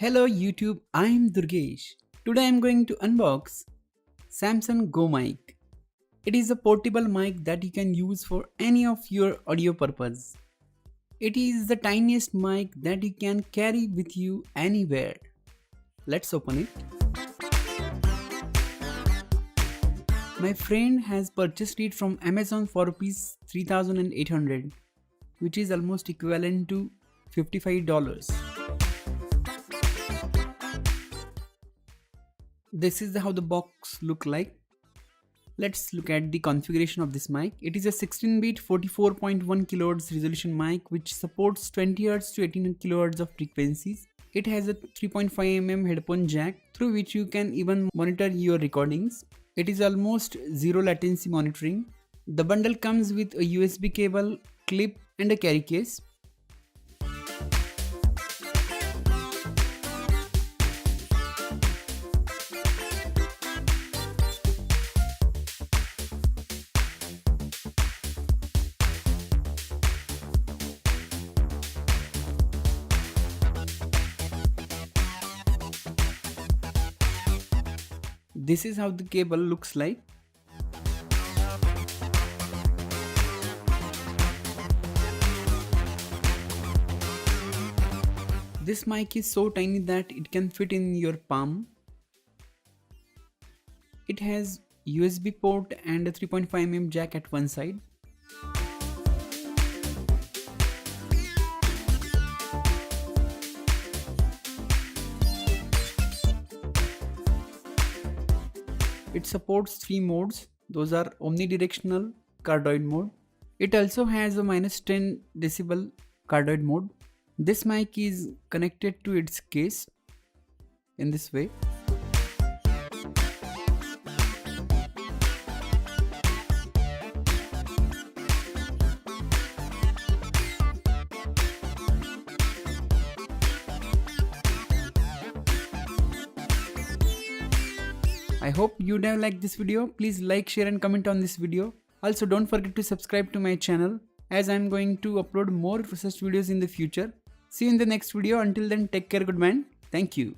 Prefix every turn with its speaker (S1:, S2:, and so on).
S1: Hello YouTube, I'm Durgesh. Today I'm going to unbox Samson Go Mic. It is a portable mic that you can use for any of your audio purpose. It is the tiniest mic that you can carry with you anywhere. Let's open it. My friend has purchased it from Amazon for Rs 3,800, which is almost equivalent to $55. This is how the box look like. Let's look at the configuration of this mic. It is a 16-bit 44.1 kHz resolution mic which supports 20 Hz to 18 kHz of frequencies. It has a 3.5 mm headphone jack through which you can even monitor your recordings. It is almost zero latency monitoring. The bundle comes with a USB cable, clip and a carry case. This is how the cable looks like. This mic is so tiny that it can fit in your palm. It has USB port and a 3.5 mm jack at one side. It supports 3 modes, those are omnidirectional, cardioid mode. It also has a -10 decibel cardioid mode. This mic is connected to its case in this way. I hope you'd have liked this video. Please like, share and comment on this video. Also don't forget to subscribe to my channel as I'm going to upload more such videos in the future. See you in the next video. Until then, take care, good man. Thank you.